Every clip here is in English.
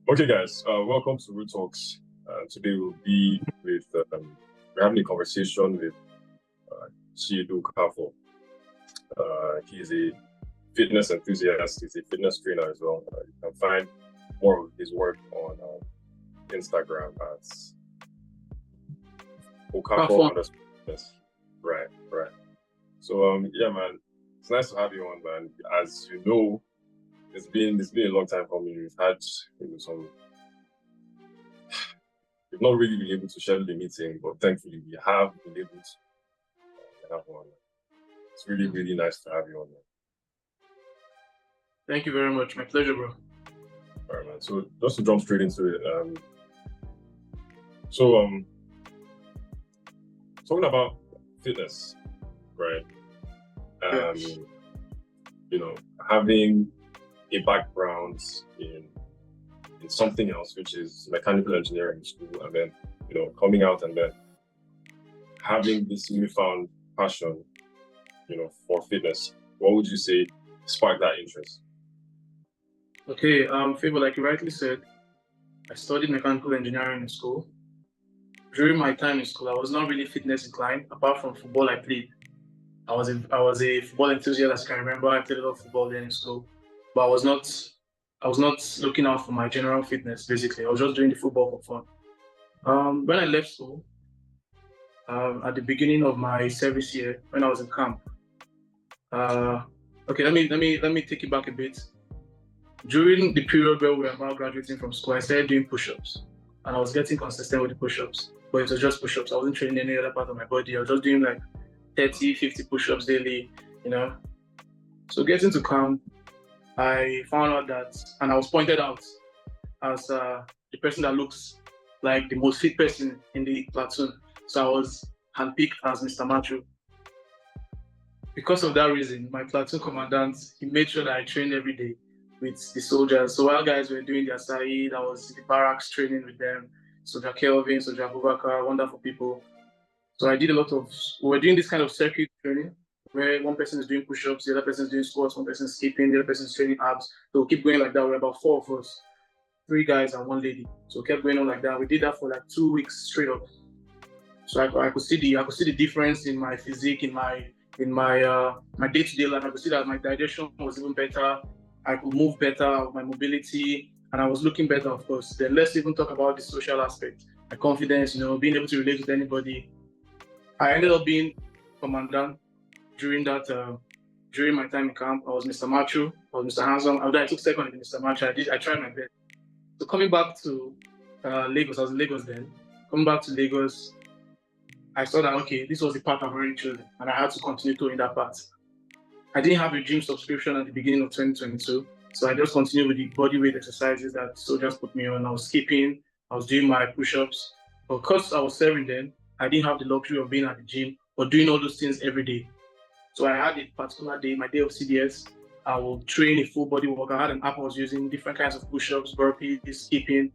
Okay, guys, welcome to Root Talks. Today we're having a conversation with Chiedu Okafor. He's a fitness enthusiast. He's a fitness trainer as well. You can find more of his work on Instagram as Okafor. Right. So yeah, man, it's nice to have you on, man. As you know, it's been a long time coming. We've had we've not really been able to schedule a meeting, but thankfully we have been able to have one. It's really nice to have you on, man. Thank you very much. My pleasure, bro. All right, man. So just to jump straight into it, talking about fitness, right? Yes. Having a background in something else, which is mechanical engineering school, and then coming out and then having this newfound passion, for fitness. What would you say sparked that interest? Okay, Favor, like you rightly said, I studied mechanical engineering in school. During my time in school, I was not really fitness inclined, apart from football I played. I was a football enthusiast, as I can remember. I played a lot of football then in school, but I was not looking out for my general fitness. Basically, I was just doing the football for fun. When I left school, at the beginning of my service year, when I was in camp, okay, let me take it back a bit. During the period where we were about graduating from school, I started doing push-ups, and I was getting consistent with the push-ups, but it was just push-ups. I wasn't training any other part of my body. I was just doing like 30, 50 push-ups daily, So getting to camp, I found out that, and I was pointed out as the person that looks like the most fit person in the platoon. So I was handpicked as Mr. Macho. Because of that reason, my platoon commandant, he made sure that I trained every day with the soldiers. So while guys were doing their Saeed, I was in the barracks training with them. Soldier Kelvin, Soldier Abubakar, wonderful people. So I did we were doing this kind of circuit training where one person is doing push-ups, the other person is doing squats, one person is skipping, the other person is training abs. So we keep going like that. We're about 4 of us, 3 guys and 1 lady. So we kept going on like that. We did that for like 2 weeks straight up. So I could see the difference in my physique, in my day-to-day life. I could see that my digestion was even better. I could move better, my mobility, and I was looking better, of course. Then let's even talk about the social aspect, my confidence, being able to relate with anybody. I ended up being commandant during my time in camp. I was Mr. Macho, I was Mr. Handsome. I took second in Mr. Macho. I tried my best. So coming back to Lagos, I was in Lagos then. Coming back to Lagos, I saw that, okay, this was the path I've already chosen, and I had to continue doing that path. I didn't have a gym subscription at the beginning of 2022, so I just continued with the body weight exercises that soldiers put me on. I was skipping, I was doing my push-ups. But because I was serving then, I didn't have the luxury of being at the gym or doing all those things every day. So I had a particular day, my day of CDS, I will train a full body work. I had an app I was using, different kinds of push-ups, burpees, skipping.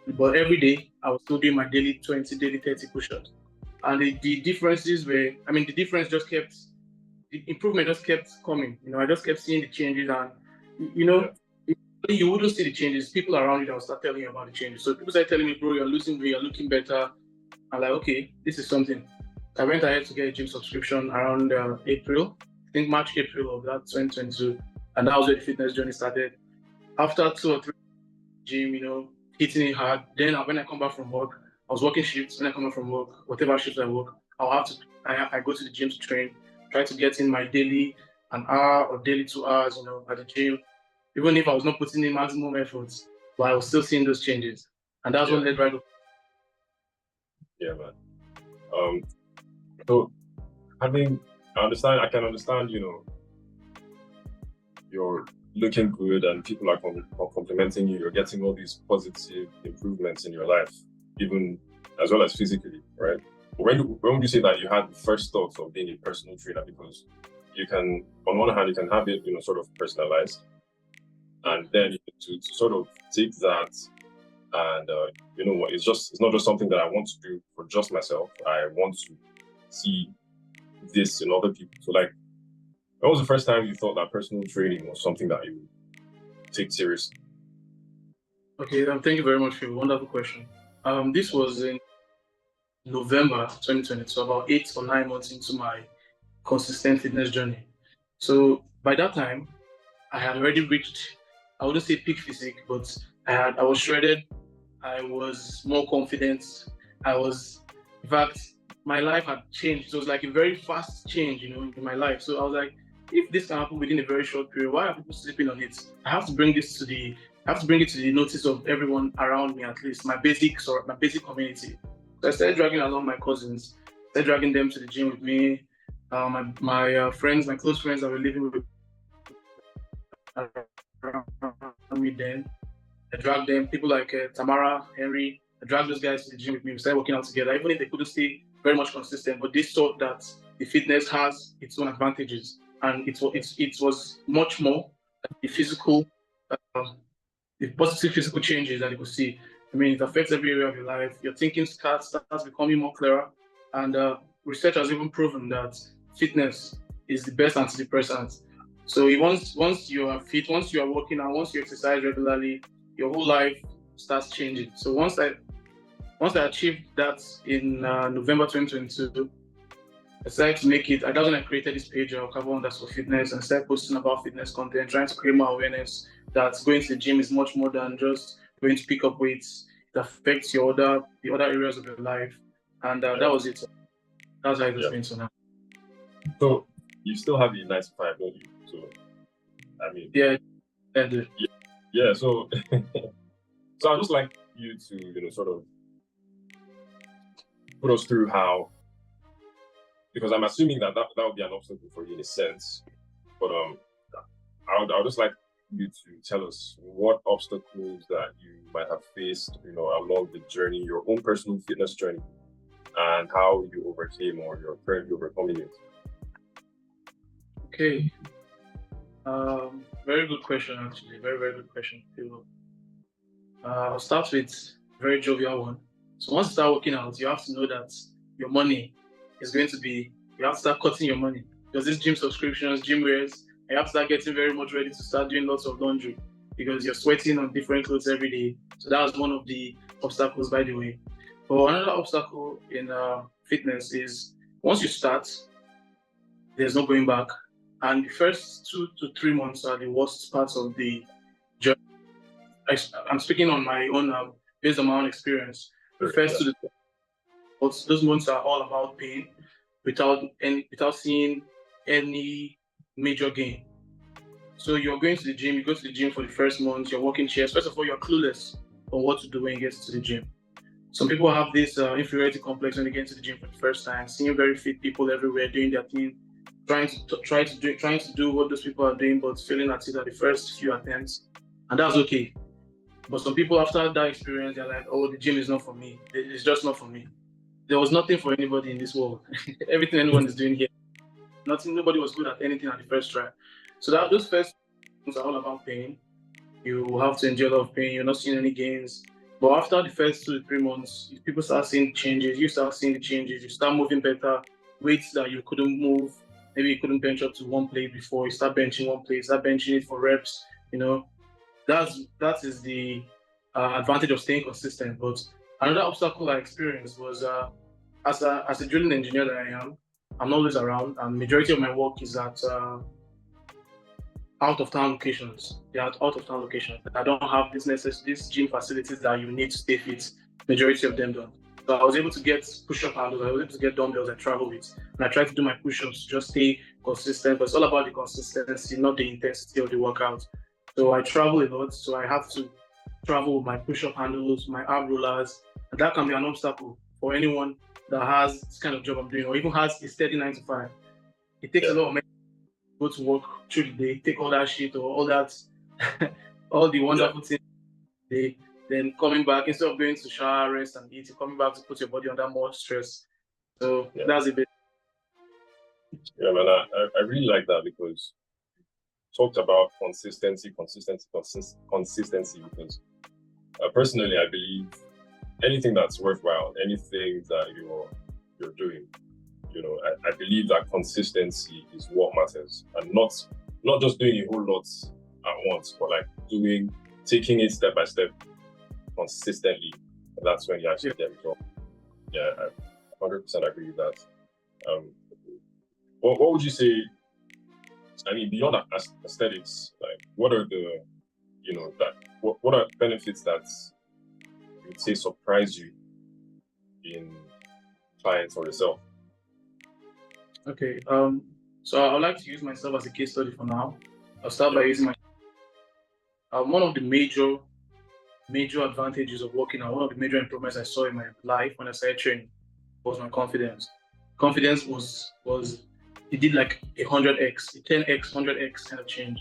But every day, I was still doing my daily 20, daily 30 push-ups. And the differences were, the difference just kept, the improvement just kept coming. I just kept seeing the changes, and you wouldn't see the changes. People around you that will start telling you about the changes. So people started telling me, bro, you're losing weight, you're looking better. I'm like, okay, this is something. I went ahead to get a gym subscription around April, I think March, April of that 2022. And that was where the fitness journey started. After 2 or 3 gym, hitting it hard. Then when I come back from work, I was working shifts. When I come back from work, whatever shifts I work, I go to the gym to train, try to get in my daily an hour or daily 2 hours, at the gym. Even if I was not putting in maximum efforts, but I was still seeing those changes. And that's what led right up. Yeah, man. So I can understand, you're looking good and people are complimenting you. You're getting all these positive improvements in your life, even as well as physically, right? When would you say that you had the first thoughts of being a personal trainer? Because you can, on one hand, you can have it, sort of personalized, and then to sort of take that and it's not just something that I want to do for just myself. I want to see this in other people. So like, when was the first time you thought that personal training was something that you would take seriously? Okay, thank you very much for your wonderful question. This was in November 2022, about 8 or 9 months into my consistent fitness journey. So by that time, I had already reached, I wouldn't say peak physique, but I was shredded. I was more confident. I was, in fact, my life had changed. It was like a very fast change, in my life. So I was like, if this can happen within a very short period, why are people sleeping on it? I have to bring it to the notice of everyone around me, at least my basic community. So I started dragging along my cousins, started dragging them to the gym with me. My friends, my close friends that were living with me then. I dragged them, people like Tamara, Henry. I dragged those guys to the gym with me. We started working out together, even if they couldn't stay very much consistent. But they saw that the fitness has its own advantages, and it was much more the physical, um, the positive physical changes that you could see. I mean, it affects every area of your life. Your thinking starts becoming more clearer, and research has even proven that fitness is the best antidepressant. So once you are fit, once you are working out, once you exercise regularly, your whole life starts changing. So once I achieved that in November 2022, I started to make it. That's when I created this page of Okafor_fitness and started posting about fitness content, trying to create more awareness that going to the gym is much more than just going to pick up weights. It affects the other areas of your life, and that was it. That's how it has Yeah. been so now. So you still have the 9 to 5, don't you? So I mean, Yeah, I do. yeah. So so I'd just like you to sort of put us through how, because I'm assuming that would be an obstacle for you in a sense, but I would just like you to tell us what obstacles that you might have faced, along the journey, your own personal fitness journey, and how you overcame or you're currently overcoming it. Okay. Very good question, actually. Very, very good question. I'll start with a very jovial one. So once you start working out, you have to know that your money is going to be, you have to start cutting your money. Because these gym subscriptions, gym wears, you have to start getting very much ready to start doing lots of laundry because you're sweating on different clothes every day. So that was one of the obstacles, by the way. But another obstacle in fitness is once you start, there's no going back. And the first 2 to 3 months are the worst parts of the journey. I'm speaking on my own, based on my own experience. The first Yeah. those months are all about pain, without seeing any major gain. So you're going to the gym. You go to the gym for the first month. You're working chairs. First of all, you're clueless on what to do when you get to the gym. Some people have this inferiority complex when they get into the gym for the first time, seeing very fit people everywhere doing their thing, trying to do what those people are doing, but failing at it at the first few attempts, and that's okay. But some people after that experience, they're like, "Oh, the gym is not for me. It's just not for me." There was nothing for anybody in this world. Everything anyone is doing here, nobody was good at anything at the first try. So that those first things are all about pain. You have to endure a lot of pain. You're not seeing any gains. But after the first 2 to 3 months, people start seeing changes. You start seeing the changes. You start moving better. Weights that you couldn't move, maybe you couldn't bench up to one plate before. You start benching one plate. Start benching it for reps. That is the advantage of staying consistent. But another obstacle I experienced was as a drilling engineer that I am, I'm always around, and majority of my work is at out of town locations. They are out of town locations. I don't have these gym facilities that you need to stay fit. Majority of them don't. So I was able to get push-up handles. I was able to get dumbbells I travel with, and I try to do my push-ups to just stay consistent. But it's all about the consistency, not the intensity of the workout. So I travel a lot, so I have to travel with my push-up handles, my ab rollers, and that can be an obstacle for anyone that has this kind of job I'm doing, or even has a steady 9 to 5. It takes a lot of go to work through the day, take all that shit or all that, all the wonderful things, then coming back, instead of going to shower, rest, and eat, you're coming back to put your body under more stress. So that's a bit. Yeah, man, I really like that because talked about consistency, because personally, I believe anything that's worthwhile, anything that you're doing, I believe that consistency is what matters, and not just doing a whole lot at once, but like taking it step by step. consistently, that's when you actually get results. Yeah, I 100% agree with that. What would you say? I mean, beyond aesthetics, like what are the, what are benefits that you would say surprise you in clients or yourself? Okay. So I would like to use myself as a case study for now. I'll start by using my. One of the major advantages of working out, one of the major improvements I saw in my life when I started training was my confidence. Confidence was it did like 100x, 10x, 100x kind of change.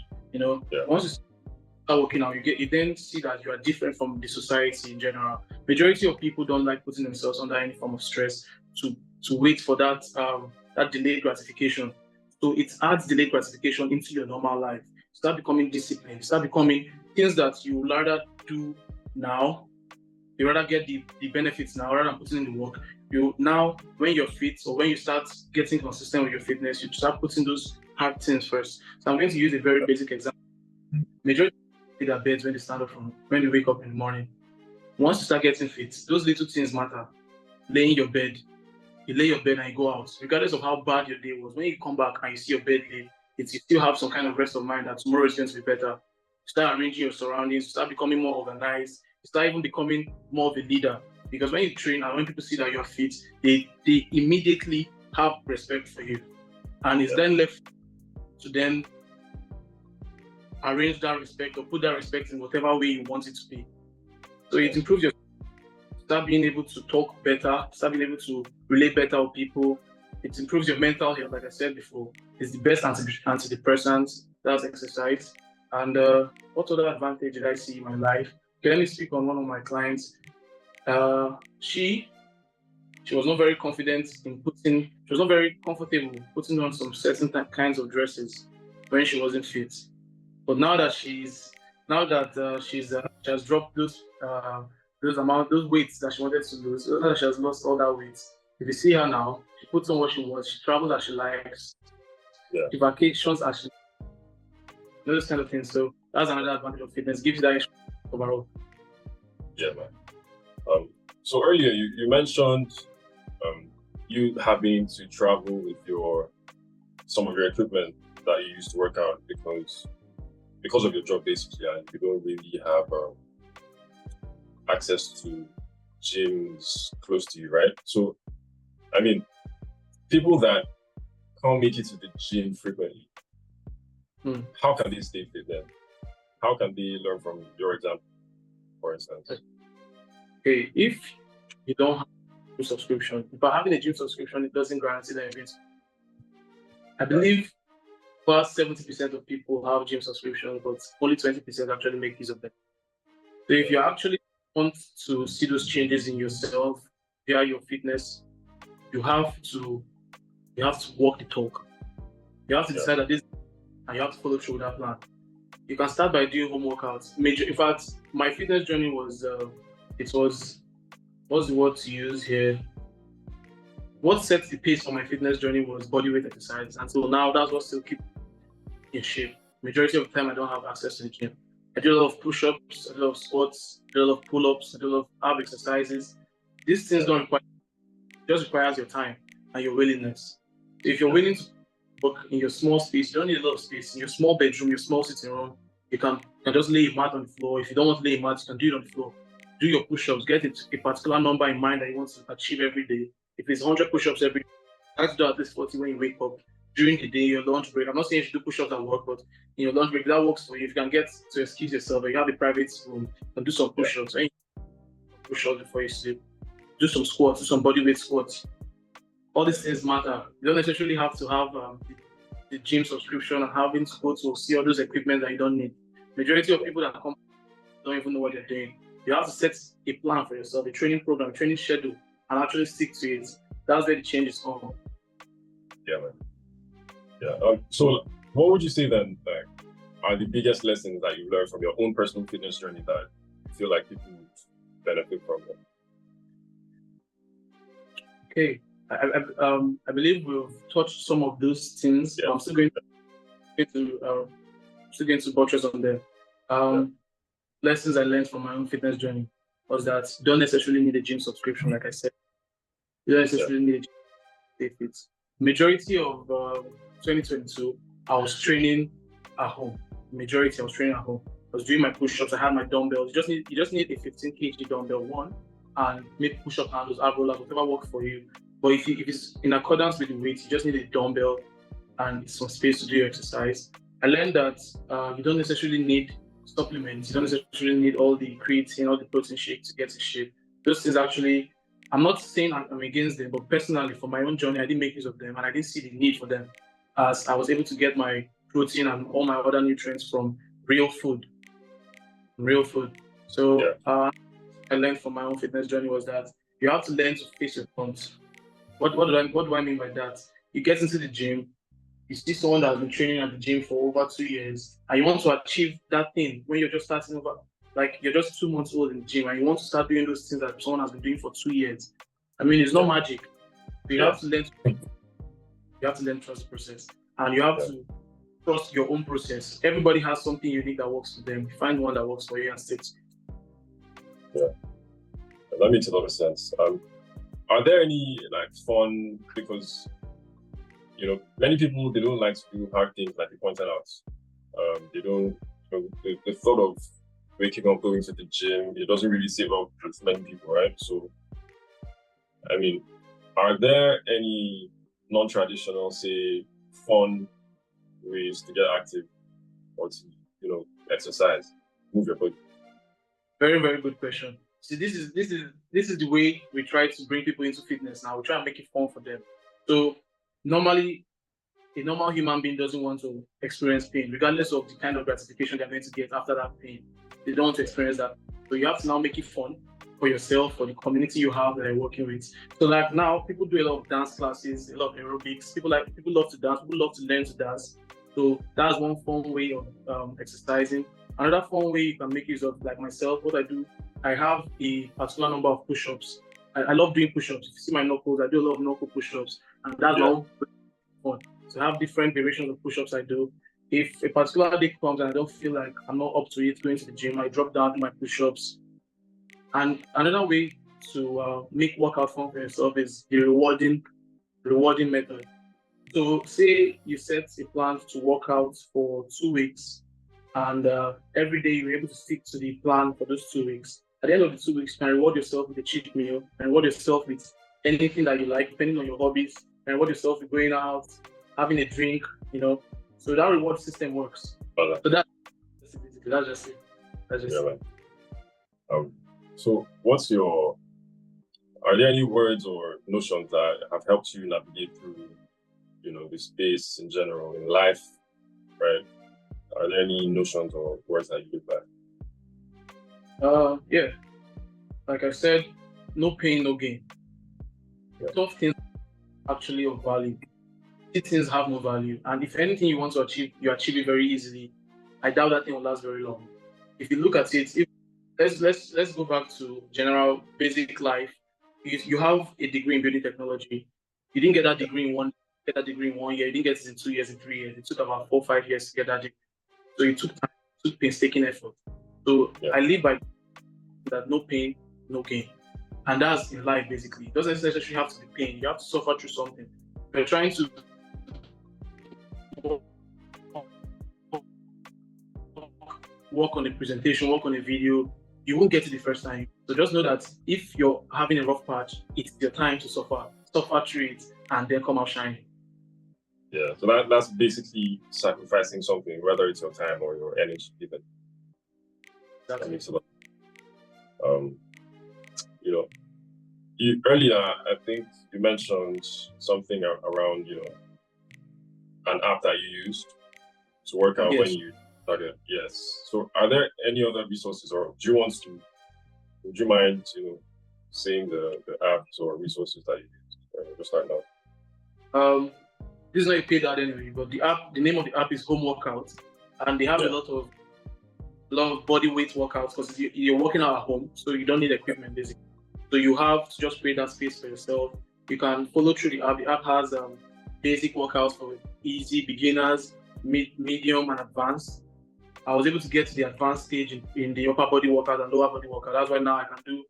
Once you start working out, you then see that you are different from the society in general. Majority of people don't like putting themselves under any form of stress to wait for that delayed gratification. So it adds delayed gratification into your normal life. Start becoming disciplined. Start becoming things that you would rather do now. You rather get the benefits now rather than putting in the work. You now, when you're fit or when you start getting consistent with your fitness, you start putting those hard things first. So I'm going to use a very basic example. Majority of their beds when they stand up when they wake up in the morning. Once you start getting fit, those little things matter. Laying your bed. You lay your bed and you go out, regardless of how bad your day was. When you come back and you see your bed laid, you still have some kind of rest of mind that tomorrow is going to be better. You start arranging your surroundings, you start becoming more organized, you start even becoming more of a leader. Because when you train and when people see that you're fit, they immediately have respect for you. And it's then left to then arrange that respect or put that respect in whatever way you want it to be. So it improves your start being able to talk better, start being able to relate better with people. It improves your mental health, like I said before. It's the best antidepressant, that's exercise. And what other advantage did I see in my life? Okay, let me speak on one of my clients. She was not very confident in she was not very comfortable putting on some certain kinds of dresses when she wasn't fit. But now that she has dropped those weights that she wanted to lose, now that she has lost all that weight, if you see her now, she puts on what she wants, she travels as she likes, she vacations as she those kind of things. So that's another advantage of fitness, gives you that extra overall. Yeah, man. So earlier you mentioned you having to travel with some of your equipment that you used to work out because of your job, basically, and you don't really have access to gyms close to you, right? So, I mean, people that can't make it to the gym frequently, how can they stay fit then? How can they learn from your example, for instance? Okay, if you don't have a gym subscription, but having a gym subscription, it doesn't guarantee that you're going to. I believe about 70% of people have gym subscriptions, but only 20% actually make use of them. So if you actually want to see those changes in yourself via your fitness, you have to walk the talk. You have to decide that this, and you have to follow through with that plan. You can start by doing home workouts. In fact, my fitness journey was what's the word to use here? What sets the pace for my fitness journey was bodyweight exercise. And so now that's what still keeps in shape. Majority of the time I don't have access to the gym. I do a lot of push-ups, I do a lot of squats, I do a lot of pull-ups, I do a lot of ab exercises. These things don't require, it just requires your time and your willingness. So if you're willing to work in your small space, you don't need a lot of space. In your small bedroom, your small sitting room, you can just lay a mat on the floor. If you don't want to lay a mat, you can do it on the floor. Do your push-ups, get a particular number in mind that you want to achieve every day. If it's 100 push-ups every day, try to do at least 40 when you wake up. During the day, your lunch break. I'm not saying you should do push-ups at work, but in your lunch break, that works for you. If you can get to excuse yourself, or you have a private room, and do some push-ups. And push-ups before you sleep. Do some squats, do some bodyweight squats. All these things matter. You don't necessarily have to have the gym subscription and having to go to see all those equipment that you don't need. Majority of people that come don't even know what they're doing. You have to set a plan for yourself, a training program, a training schedule, and actually stick to it. That's where the change is come. Yeah, man. Yeah. So, what would you say then are the biggest lessons that you learned from your own personal fitness journey that you feel like people would benefit from them? Okay, I believe we've touched some of those things. Yeah. I'm still going to buttress on them. Lessons I learned from my own fitness journey. was that you don't necessarily need a gym subscription, like I said. You don't necessarily need a gym to stay fit. Majority of 2022, I was training at home. Majority, I was training at home. I was doing my push-ups. I had my dumbbells. You just need a 15 kg dumbbell one, and make push-up handles, ab rollers, whatever works for you. But if it's in accordance with the weight, you just need a dumbbell and some space to do your exercise. I learned that you don't necessarily need supplements. You don't necessarily need all the creatine, all the protein shake to get in shape. Those things actually, I'm not saying I'm against them, but personally, for my own journey, I didn't make use of them, and I didn't see the need for them, as I was able to get my protein and all my other nutrients from real food. So I learned from my own fitness journey was that you have to learn to face your fronts. What do I mean by that? You get into the gym, you see someone that has been training at the gym for over 2 years, and you want to achieve that thing when you're just starting over, like you're just 2 months old in the gym, and you want to start doing those things that someone has been doing for 2 years. I mean, it's not magic. You have to learn. You have to learn to trust the process, and you have to trust your own process. Everybody has something unique that works for them. Find one that works for you and stick to it. That makes a lot of sense. Are there any fun, because many people, they don't like to do hard things, like you pointed out. They don't, the thought of waking up, going to the gym, it doesn't really save up with many people, right? So, I mean, are there any non-traditional, say, fun ways to get active or to, exercise, move your body? Very, very good question. See, this is the way we try to bring people into fitness now. We try and make it fun for them. So normally, a normal human being doesn't want to experience pain, regardless of the kind of gratification they're going to get after that pain. They don't want to experience that. So you have to now make it fun for yourself, for the community you have that you're working with. So like now, people do a lot of dance classes, a lot of aerobics. People love to dance. People love to learn to dance. So that's one fun way of exercising. Another fun way you can make use of, like myself, what I do, I have a particular number of push-ups. I love doing push-ups. If you see my knuckles, I do a lot of knuckle push-ups, and that's my own fun. So I have different variations of push-ups I do. If a particular day comes and I don't feel like I'm not up to it going to the gym, I drop down to my push-ups. And another way to make workout fun for yourself is the rewarding method. So say you set a plan to work out for 2 weeks, and every day you're able to stick to the plan for those 2 weeks. At the end of the 2 weeks, you can reward yourself with a cheat meal, and reward yourself with anything that you like, depending on your hobbies, and reward yourself with going out, having a drink, So that reward system works. So that's just it. So are there any words or notions that have helped you navigate through, the space in general, in life, right? Are there any notions or words that you live by? Yeah. Like I said, no pain, no gain. Tough things actually of value. These things have no value. And if anything you want to achieve, you achieve it very easily. I doubt that thing will last very long. If you look at it, let's go back to general basic life. You have a degree in building technology. You didn't get that degree in 1 year. You didn't get it in 2 years, in 3 years. It took about 4 or 5 years to get that degree. So it took time, it took painstaking effort. So I live by that: no pain, no gain. And that's in life, basically. It doesn't necessarily have to be pain. You have to suffer through something. If you're trying to work on a presentation, work on a video, you won't get it the first time. So just know that if you're having a rough patch, it's your time to suffer through it, and then come out shining. Yeah, so that's basically sacrificing something, whether it's your time or your energy, even. That makes a lot. Earlier, I think you mentioned something around, an app that you used to work out when you started. Yes. So, are there any other resources, or would you mind, saying the apps or resources that you used to start now? This is not a paid ad anyway, but the name of the app is Home Workout, and they have a lot of body weight workouts, because you're working out at home, so you don't need equipment basically. So you have to just create that space for yourself. You can follow through the app. The app has basic workouts for easy, beginners, medium, and advanced. I was able to get to the advanced stage in the upper body workout and lower body workout. That's why now I can do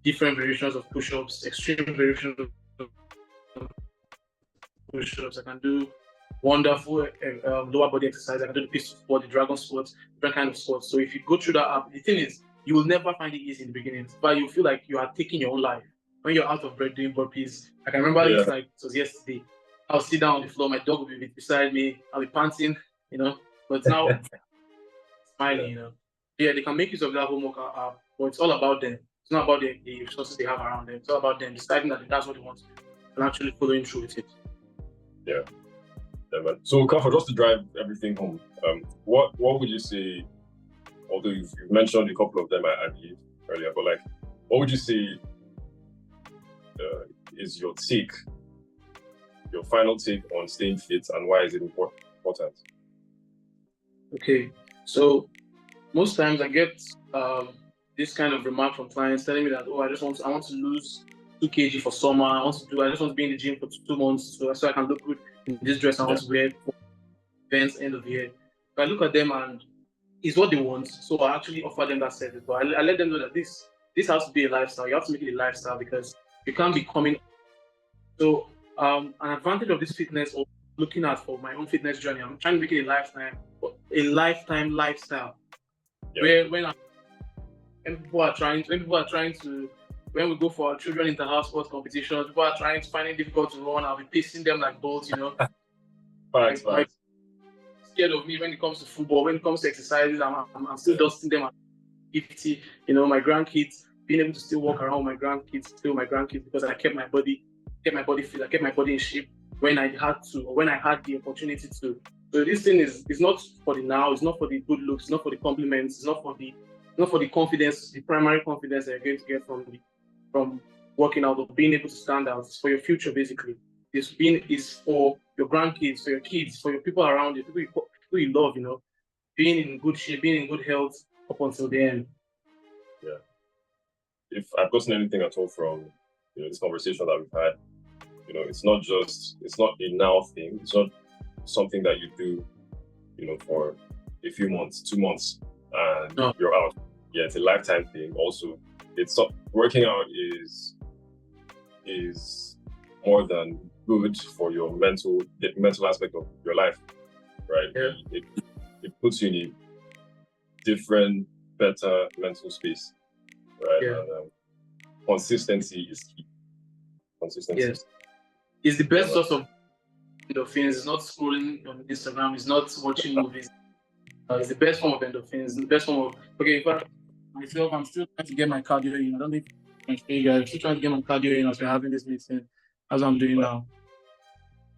different variations of push-ups, extreme variations of push-ups. I can do wonderful lower body exercise. I can do the pistol squat, the dragon squat, different kind of squats. So if you go through that app, the thing is, you will never find it easy in the beginning, but you feel like you are taking your own life. When you're out of breath doing burpees, I can remember it's like, it was yesterday. I'll sit down on the floor, my dog will be beside me, I'll be panting, but now smiling, Yeah, they can make use of that homework app, but it's all about them. It's not about the resources they have around them. It's all about them deciding that that's what they want and actually following through with it. Yeah. Yeah, man. So, Okafor, just to drive everything home, what would you say, although you've mentioned a couple of them, I believe, earlier, but like, what would you say is your final take on staying fit, and why is it important? Okay, so most times I get this kind of remark from clients telling me that, I want to lose 2 kg for summer. I just want to be in the gym for 2 months so I can look good in this dress I want to wear for events end of the year. But I look at them and it's what they want, so I actually offer them that service. But I let them know that this has to be a lifestyle. You have to make it a lifestyle because you can't be coming. So an advantage of this fitness, or looking at for my own fitness journey, I'm trying to make it a lifetime lifestyle. Yeah. Where when people are trying to, when we go for our children inter-house sports competitions, people are finding it difficult to run. I'll be pacing them like bolts, Facts. Scared of me when it comes to football. When it comes to exercises, I'm still dusting them at 50. My grandkids, being able to still walk around with my grandkids, because I kept my body fit, I kept my body in shape when I had to, or when I had the opportunity to. So this thing is not for the now, it's not for the good looks, it's not for the compliments, it's not for the confidence, the primary confidence that you're going to get from working out or being able to stand out. It's for your future, basically. It's for your grandkids, for your kids, for your people around you, people you love, being in good shape, being in good health up until the end. Yeah. If I've gotten anything at all from this conversation that we've had, it's not a now thing. It's not something that you do, for a few months, 2 months, and you're out. Yeah, it's a lifetime thing. Also, working out is more than good for your mental aspect of your life, right? Yeah. It puts you in a different, better mental space, right? Yeah. And, consistency is key. Yes. It's the best source of endorphins. It's not scrolling on Instagram. It's not watching movies. It's the best form of endorphins. The best form of... Okay, in fact, myself, I'm still trying to get my cardio in. I don't think I'm still trying to get my cardio in as we're having this meeting, as I'm doing now.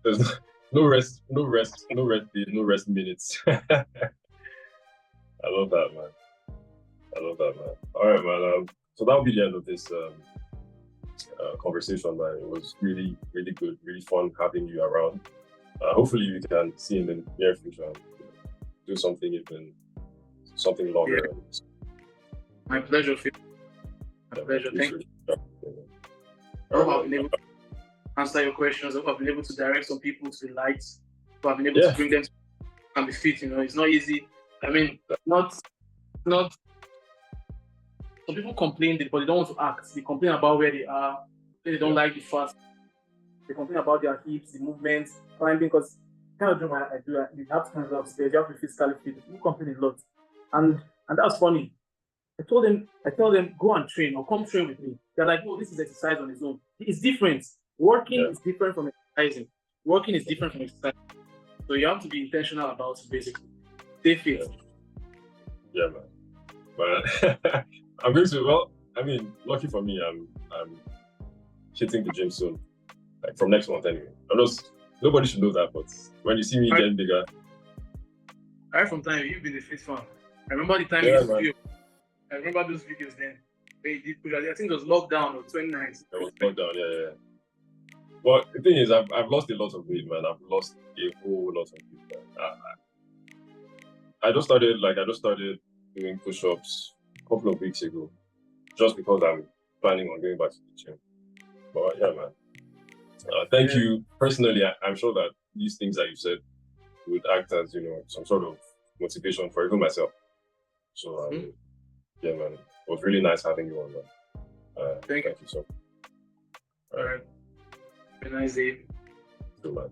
There's no rest days, no rest minutes. I love that, man. All right, man. So that'll be the end of this conversation, man. It was really, really good, really fun having you around. Hopefully we can see in the near future do something longer. Yeah. My pleasure, Phil. My pleasure. Thank you. I hope I've been able to answer your questions. I hope I've been able to direct some people to the lights. I've been able to bring them to and be fit. It's not easy. I mean, not. Some people complain, but they don't want to act. They complain about where they are. They don't like the fast. They complain about their hips, the movements, climbing, because kind of job I do, you have to climb upstairs, you have to be physically fit. People complain a lot. And that's funny. I tell them, go and train or come train with me. They're like, this is exercise on its own. It's different. Working is different from exercising. Working is different from exercising. So you have to be intentional about it, basically. Stay fit. Yeah, man. But I'm going to, lucky for me, I'm hitting the gym soon. Like from next month anyway. Nobody should know that, but when you see me getting bigger. Right from time, you've been a fit fan. I remember the time you used to do. I remember those videos then. They did push. I think it was lockdown or 2019. It was lockdown, yeah. But the thing is, I've lost a lot of weight, man. I've lost a whole lot of weight. I just started doing push-ups a couple of weeks ago, just because I'm planning on going back to the gym. But yeah, man. Thank you. Personally, I'm sure that these things that you said would act as, some sort of motivation for even myself. So yeah, man, it was really nice having you on, man. Thank you. You so. All right. Have a nice day. Too, man.